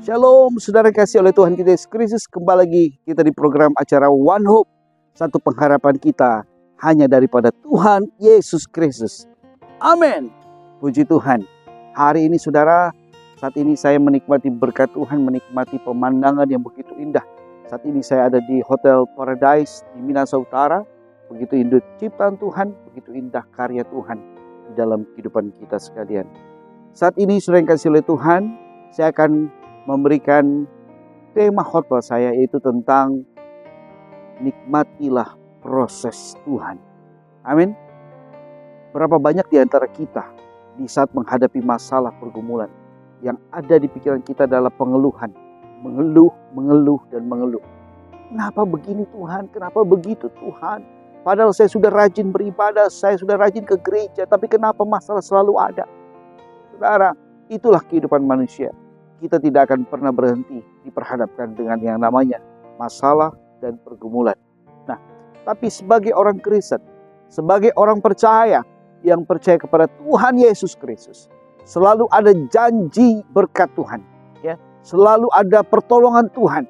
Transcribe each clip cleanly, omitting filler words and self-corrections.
Shalom, saudara kasih oleh Tuhan kita Yesus Kristus. Kembali lagi kita di program acara One Hope. Satu pengharapan kita hanya daripada Tuhan Yesus Kristus. Amin. Puji Tuhan. Hari ini saudara, saat ini saya menikmati berkat Tuhan, menikmati pemandangan yang begitu indah. Saat ini saya ada di Hotel Paradise di Minahasa Utara. Begitu indah ciptaan Tuhan, begitu indah karya Tuhan di dalam kehidupan kita sekalian. Saat ini saudara yang kasih oleh Tuhan, saya akan memberikan tema khotbah saya, yaitu tentang nikmatilah proses Tuhan. Amin. Berapa banyak di antara kita di saat menghadapi masalah pergumulan yang ada di pikiran kita adalah pengeluhan. Mengeluh, dan mengeluh. Kenapa begini Tuhan? Kenapa begitu Tuhan? Padahal saya sudah rajin beribadah, saya sudah rajin ke gereja, tapi kenapa masalah selalu ada? Saudara, itulah kehidupan manusia. Kita tidak akan pernah berhenti diperhadapkan dengan yang namanya masalah dan pergumulan. Nah, tapi sebagai orang Kristen, sebagai orang percaya yang percaya kepada Tuhan Yesus Kristus, selalu ada janji berkat Tuhan, ya. Selalu ada pertolongan Tuhan.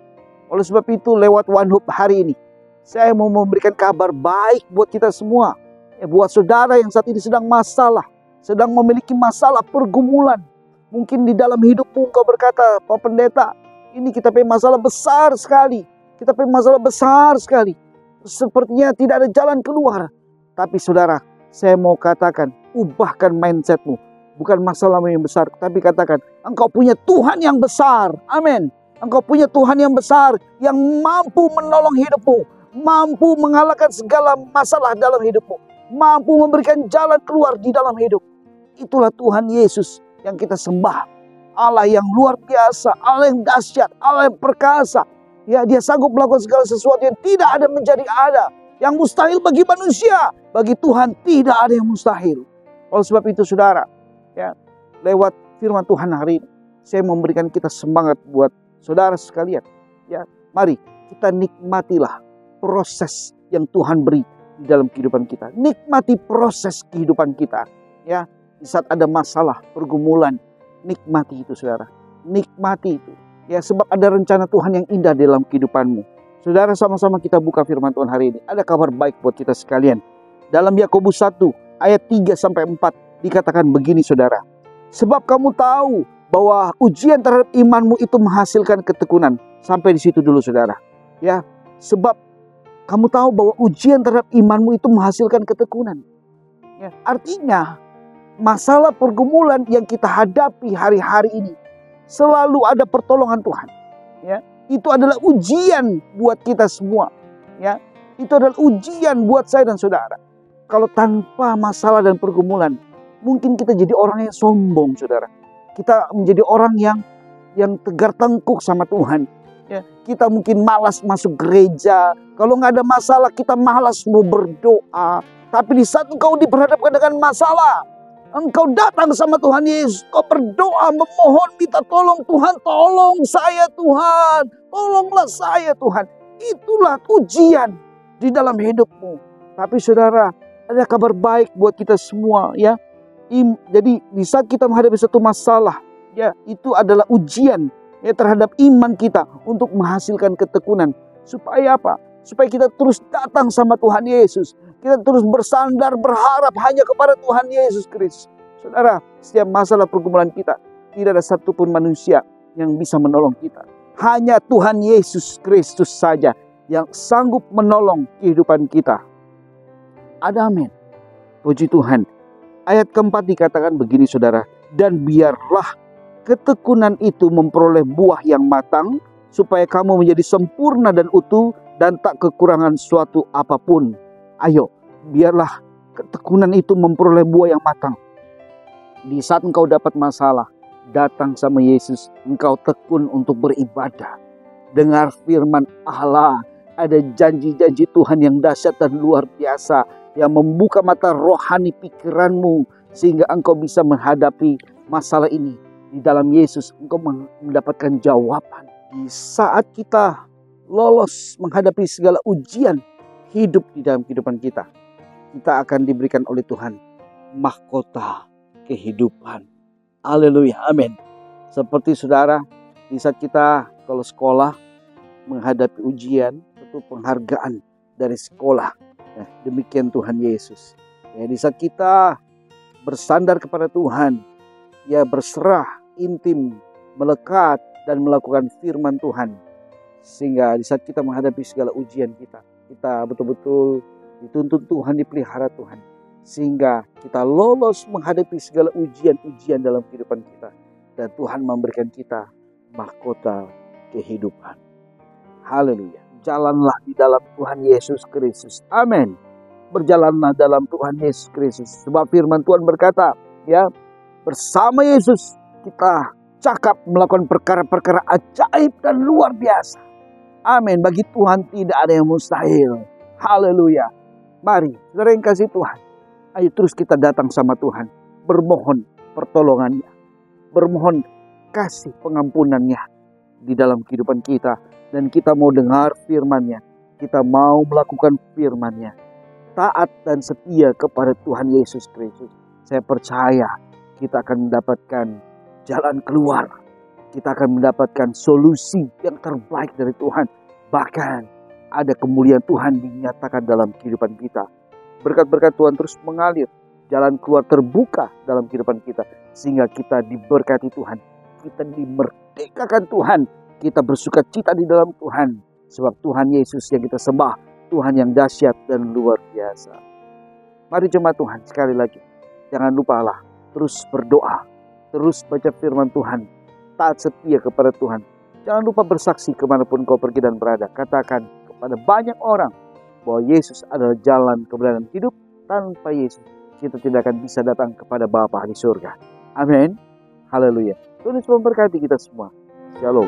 Oleh sebab itu, lewat One Hope hari ini, saya mau memberikan kabar baik buat kita semua, ya, buat saudara yang saat ini sedang memiliki masalah pergumulan. Mungkin di dalam hidupmu engkau berkata, Pak Pendeta, ini kita punya masalah besar sekali. Kita punya masalah besar sekali. Sepertinya tidak ada jalan keluar. Tapi saudara, saya mau katakan, ubahkan mindsetmu. Bukan masalahmu yang besar, tapi katakan, engkau punya Tuhan yang besar. Amin. Engkau punya Tuhan yang besar, yang mampu menolong hidupmu. Mampu mengalahkan segala masalah dalam hidupmu. Mampu memberikan jalan keluar di dalam hidup. Itulah Tuhan Yesus yang kita sembah. Allah yang luar biasa, Allah yang dahsyat, Allah yang perkasa. Ya, dia sanggup melakukan segala sesuatu yang tidak ada menjadi ada. Yang mustahil bagi manusia, bagi Tuhan tidak ada yang mustahil. Oleh sebab itu saudara, ya, lewat firman Tuhan hari ini, saya memberikan kita semangat buat saudara sekalian. Ya, mari kita nikmatilah proses yang Tuhan beri di dalam kehidupan kita. Nikmati proses kehidupan kita. Ya, di saat ada masalah, pergumulan, nikmati itu saudara. Nikmati itu. Ya, sebab ada rencana Tuhan yang indah dalam kehidupanmu. Saudara, sama-sama kita buka firman Tuhan hari ini. Ada kabar baik buat kita sekalian. Dalam Yakobus 1 ayat 3-4 dikatakan begini saudara. Sebab kamu tahu bahwa ujian terhadap imanmu itu menghasilkan ketekunan. Sampai di situ dulu saudara. Ya, sebab kamu tahu bahwa ujian terhadap imanmu itu menghasilkan ketekunan. Ya, artinya masalah pergumulan yang kita hadapi hari-hari ini selalu ada pertolongan Tuhan. Ya, itu adalah ujian buat kita semua. Ya, itu adalah ujian buat saya dan saudara. Kalau tanpa masalah dan pergumulan, mungkin kita jadi orang yang sombong, saudara. Kita menjadi orang yang tegar tengkuk sama Tuhan. Ya, kita mungkin malas masuk gereja. Kalau nggak ada masalah, kita malas mau berdoa. Tapi di saat engkau diperhadapkan dengan masalah, engkau datang sama Tuhan Yesus, kau berdoa, memohon, minta tolong Tuhan, tolong saya Tuhan, tolonglah saya Tuhan. Itulah ujian di dalam hidupmu. Tapi saudara, ada kabar baik buat kita semua, ya. Jadi di saat kita menghadapi satu masalah, ya, itu adalah ujian, ya, terhadap iman kita untuk menghasilkan ketekunan. Supaya apa? Supaya kita terus datang sama Tuhan Yesus. Kita terus bersandar, berharap hanya kepada Tuhan Yesus Kristus. Saudara, setiap masalah pergumulan kita, tidak ada satupun manusia yang bisa menolong kita. Hanya Tuhan Yesus Kristus saja yang sanggup menolong kehidupan kita. Ada amin. Puji Tuhan. Ayat keempat dikatakan begini saudara. Dan biarlah ketekunan itu memperoleh buah yang matang, supaya kamu menjadi sempurna dan utuh, dan tak kekurangan suatu apapun. Ayo, biarlah ketekunan itu memperoleh buah yang matang. Di saat engkau dapat masalah, datang sama Yesus, engkau tekun untuk beribadah. Dengar firman Allah, ada janji-janji Tuhan yang dahsyat dan luar biasa, yang membuka mata rohani pikiranmu, sehingga engkau bisa menghadapi masalah ini. Di dalam Yesus, engkau mendapatkan jawaban. Di saat kita lolos menghadapi segala ujian hidup di dalam kehidupan kita, kita akan diberikan oleh Tuhan mahkota kehidupan. Haleluya, amin. Seperti saudara, di Di saat kita kalau sekolah menghadapi ujian, tentu penghargaan dari sekolah. Nah, demikian Tuhan Yesus. Ya, di saat kita bersandar kepada Tuhan, ya berserah, intim, melekat, dan melakukan firman Tuhan. Sehingga di saat kita menghadapi segala ujian kita betul-betul dituntun Tuhan, dipelihara Tuhan. Sehingga kita lolos menghadapi segala ujian-ujian dalam kehidupan kita. Dan Tuhan memberikan kita mahkota kehidupan. Haleluya. Jalanlah di dalam Tuhan Yesus Kristus. Amin. Berjalanlah dalam Tuhan Yesus Kristus. Sebab firman Tuhan berkata, ya, bersama Yesus kita cakap melakukan perkara-perkara ajaib dan luar biasa. Amin. Bagi Tuhan tidak ada yang mustahil. Haleluya. Mari, saudara yang kasih Tuhan, ayo terus kita datang sama Tuhan, bermohon pertolongannya, bermohon kasih pengampunannya di dalam kehidupan kita. Dan kita mau dengar firman-Nya, kita mau melakukan firman-Nya, taat dan setia kepada Tuhan Yesus Kristus. Saya percaya kita akan mendapatkan jalan keluar, kita akan mendapatkan solusi yang terbaik dari Tuhan. Bahkan ada kemuliaan Tuhan dinyatakan dalam kehidupan kita. Berkat-berkat Tuhan terus mengalir, jalan keluar terbuka dalam kehidupan kita, sehingga kita diberkati Tuhan, kita dimerdekakan Tuhan, kita bersuka cita di dalam Tuhan. Sebab Tuhan Yesus yang kita sembah, Tuhan yang dahsyat dan luar biasa. Mari jemaat Tuhan, sekali lagi, jangan lupalah terus berdoa, terus baca firman Tuhan, taat setia kepada Tuhan. Jangan lupa bersaksi kemanapun kau pergi dan berada. Katakan kepada banyak orang bahwa Yesus adalah jalan kebenaran hidup. Tanpa Yesus kita tidak akan bisa datang kepada Bapa di surga. Amin. Haleluya. Tuhan Yesus memberkati kita semua. Shalom.